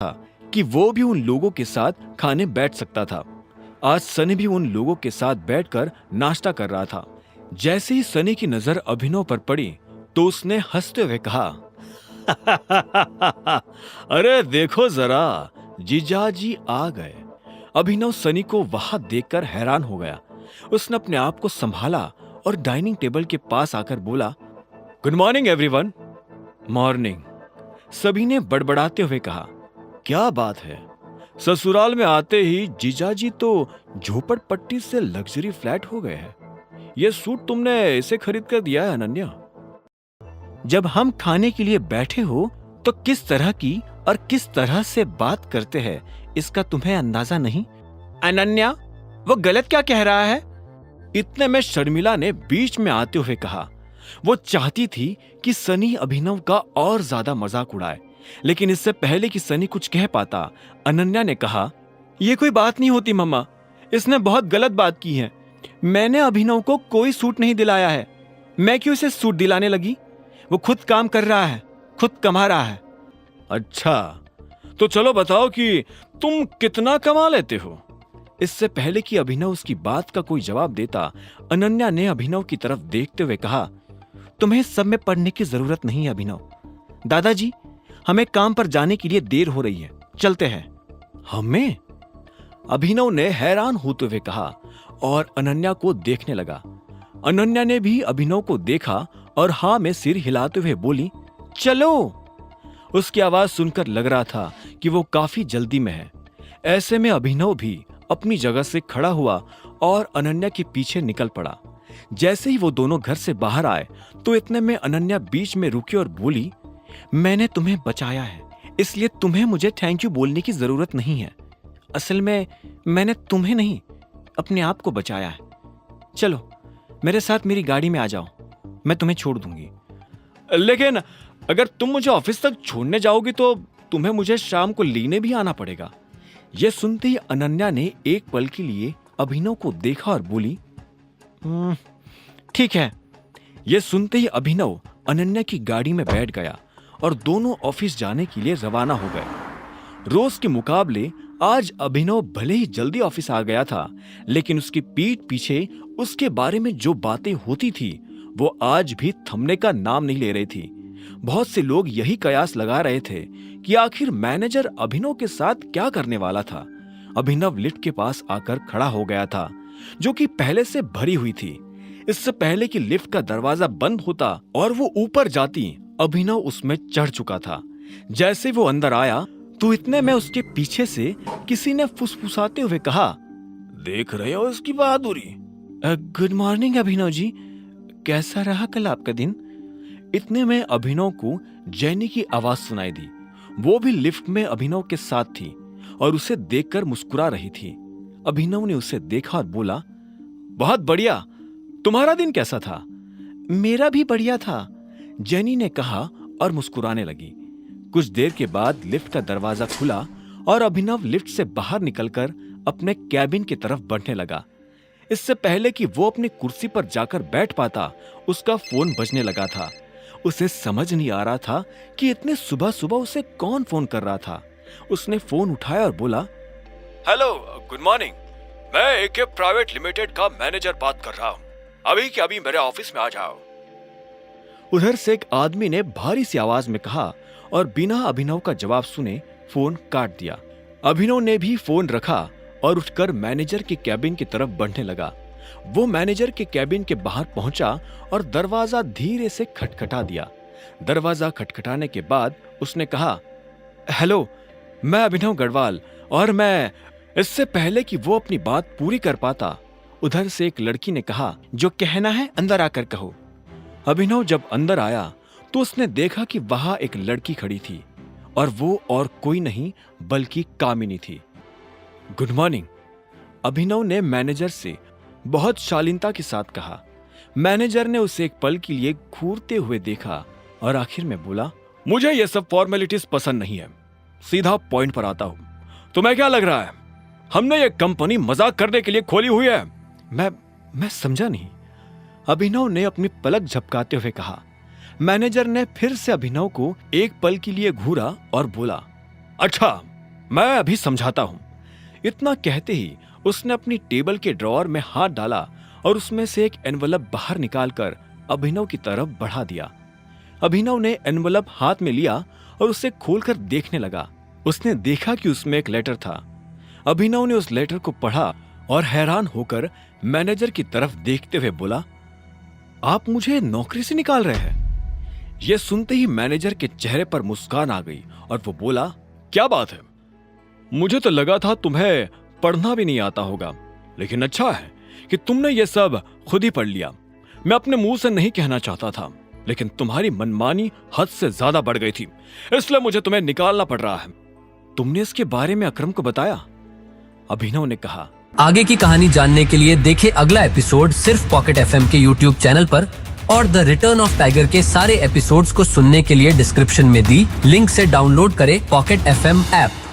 था कि वो भी उन लोगों के साथ खाने बैठ सकता था। आज सनी भी उन लोगों के साथ बैठकर नाश्ता कर रहा था। जैसे ही सनी की नजर अभिनव पर पड़ी तो उसने हंसते हुए कहा, अरे देखो जरा, जीजाजी आ गए। अभिनव सनी को वहां देखकर हैरान हो गया। उसने अपने आप को संभाला और डाइनिंग टेबल के पास आकर बोला, गुड मॉर्निंग एवरीवन। मॉर्निंग, सभी ने बड़बड़ाते हुए कहा। क्या बात है, ससुराल में आते ही जीजाजी तो झोपड़पट्टी से लग्जरी फ्लैट हो गए हैं। ये सूट तुमने इसे खरीद कर दिया है अनन्या? जब हम खाने के लिए बैठे हो तो किस तरह की और किस तरह से बात करते हैं इसका तुम्हें अंदाजा नहीं? अनन्या, वो गलत क्या कह रहा है? इतने में शर्मिला ने बीच में आते हुए कहा। वो चाहती थी कि सनी अभिनव का और ज्यादा मजाक उड़ाए, लेकिन इससे पहले कि सनी कुछ कह पाता, अनन्या ने कहा, यह कोई बात नहीं होती मम्मा, इसने बहुत गलत बात की है। मैंने अभिनव को कोई सूट नहीं दिलाया है। मैं क्यों इसे सूट दिलाने लगी? वो खुद काम कर रहा है, खुद कमा रहा है। अच्छा, तो चलो बताओ कि तुम कितना कमा लेते हो? इससे पहले कि अभिनव उसकी बात का कोई जवाब देता, अनन्या ने अभिनव की तरफ देखते हुए कहा, तुम्हें सब में पढ़ने की जरूरत नहीं है अभिनव। दादाजी, हमें काम पर जाने के लिए देर हो रही है, चलते हैं। हमें? अभिनव ने हैरान होते हुए कहा और अनन्या को देखने लगा। अनन्या ने भी अभिनव को देखा और हाँ में सिर हिलाते हुए बोली, चलो। उसकी आवाज सुनकर लग रहा था कि वो काफी जल्दी में है। ऐसे में अभिनव भी अपनी जगह से खड़ा हुआ और अनन्या के पीछे निकल पड़ा। जैसे ही वो दोनों घर से बाहर आए तो इतने में अनन्या बीच में रुकी और बोली, मैंने तुम्हें बचाया है, इसलिए तुम्हें मुझे थैंक यू बोलने की जरूरत नहीं है। असल में मैंने तुम्हें नहीं, अपने आप को बचाया है। चलो मेरे साथ मेरी गाड़ी में आ जाओ, मैं तुम्हें छोड़ दूंगी। लेकिन अगर तुम मुझे ऑफिस तक छोड़ने जाओगी तो तुम्हें मुझे शाम को लेने भी आना पड़ेगा। यह सुनते ही अनन्या ने एक पल के लिए अभिनव को देखा और बोली, ठीक है। यह सुनते ही अभिनव अनन्या की गाड़ी में बैठ गया और दोनों ऑफिस जाने के लिए रवाना हो गए। रोज के मुकाबले आज अभिनव भले ही जल्दी ऑफिस आ गया था, लेकिन उसकी पीठ पीछे उसके बारे में जो बातें होती थी वो आज भी थमने का नाम नहीं ले रही थी। बहुत से लोग यही कयास लगा रहे थे कि आखिर मैनेजर अभिनव के साथ क्या करने वाला था। अभिनव लिफ्ट के पास आकर खड़ा हो गया था, जो कि पहले से भरी हुई थी। इससे पहले कि लिफ्ट का दरवाजा बंद होता और वो ऊपर जाती, अभिनव उसमें चढ़ चुका था। जैसे वो अंदर आया तो इतने में उसके पीछे से किसी ने फुसफुसाते हुए कहा, देख रहे हो इसकी बहादुरी? गुड मॉर्निंग अभिनव जी, कैसा रहा कल आपका दिन? इतने में अभिनव को जैनी की आवाज सुनाई दी। वो भी लिफ्ट में अभिनव के साथ थी और उसे देखकर मुस्कुरा रही थी। अभिनव ने उसे देखा और बोला, बहुत बढ़िया, तुम्हारा दिन कैसा था? मेरा भी बढ़िया था, जैनी ने कहा और मुस्कुराने लगी। कुछ देर के बाद लिफ्ट का दरवाजा खुला और अभिनव लिफ्ट से बाहर निकलकर अपने कैबिन की तरफ बढ़ने लगा। इससे पहले कि वो अपनी कुर्सी पर जाकर बैठ पाता, उसका फोन बजने लगा था। उसे समझ नहीं आ रहा था कि इतने सुबह सुबह उसे कौन फोन कर रहा था। उसने फोन उठाया और बोला, हेलो, गुड मॉर्निंग, मैं एके प्राइवेट लिमिटेड का मैनेजर बात कर रहा हूँ। अभी के अभी मेरे ऑफिस में आ जाओ। उधर से एक आदमी ने भारी सी आवाज में कहा और बिना अभिनव का जवाब सुने फोन काट दिया। अभिनव ने भी फोन रखा और उठकर मैनेजर के कैबिन की तरफ बढ़ने लगा। वो मैनेजर के कैबिन के बाहर पहुंचा और दरवाजा धीरे से खटखटा दिया। दरवाजा खटखटाने के बाद उसने कहा, हेलो, मैं अभिनव गढ़वाल। और मैं इससे पहले कि वो अपनी बात पूरी कर पाता, उधर से एक लड़की ने कहा, जो कहना है अंदर आकर कहो। अभिनव जब अंदर आया तो उसने देखा कि वहां एक लड़की खड़ी थी और वो और कोई नहीं बल्कि कामिनी थी। गुड मॉर्निंग, अभिनव ने मैनेजर से बहुत शालीनता के साथ कहा। मैनेजर ने उसे एक पल के लिए घूरते हुए देखा और आखिर में बोला, मुझे ये सब फॉर्मेलिटीज पसंद नहीं है, सीधा पॉइंट पर आता हूं। तुम्हें क्या लग रहा है हमने ये कंपनी मजाक करने के लिए खोली हुई है? मैं समझा नहीं, अभिनव ने अपनी पलक झपकाते हुए कहा। मैनेजर ने फिर से अभिनव को एक पल के लिए घूरा और बोला, अच्छा, मैं अभी समझाता हूं। इतना कहते ही उसने अपनी टेबल के ड्रॉअर में हाथ डाला और उसमें से एक एनवलप बाहर निकालकर अभिनव की तरफ बढ़ा दिया। अभिनव ने एनवलप हाथ में लिया और उसे खोलकर देखने लगा। उसने देखा कि उसमें एक लेटर था। अभिनव ने उस लेटर को पढ़ा और हैरान होकर मैनेजर की तरफ देखते हुए बोला, आप मुझे नौकरी से निकाल रहे हैं? यह सुनते ही मैनेजर के चेहरे पर मुस्कान आ गई और वो बोला, क्या बात है? मुझे तो लगा था तुम्हें पढ़ना भी नहीं आता होगा, लेकिन अच्छा है कि तुमने ये सब खुद ही पढ़ लिया। मैं अपने मुंह से नहीं कहना चाहता था, लेकिन तुम्हारी मनमानी हद से ज्यादा बढ़ गई थी, इसलिए मुझे तुम्हें निकालना पड़ रहा है। तुमने इसके बारे में अकरम को बताया? अभिनव ने कहा। आगे की कहानी जानने के लिए देखें अगला एपिसोड सिर्फ पॉकेट एफएम के यूट्यूब चैनल पर, और द रिटर्न ऑफ टाइगर के सारे एपिसोड्स को सुनने के लिए डिस्क्रिप्शन में दी लिंक से डाउनलोड करें पॉकेट एफएम ऐप।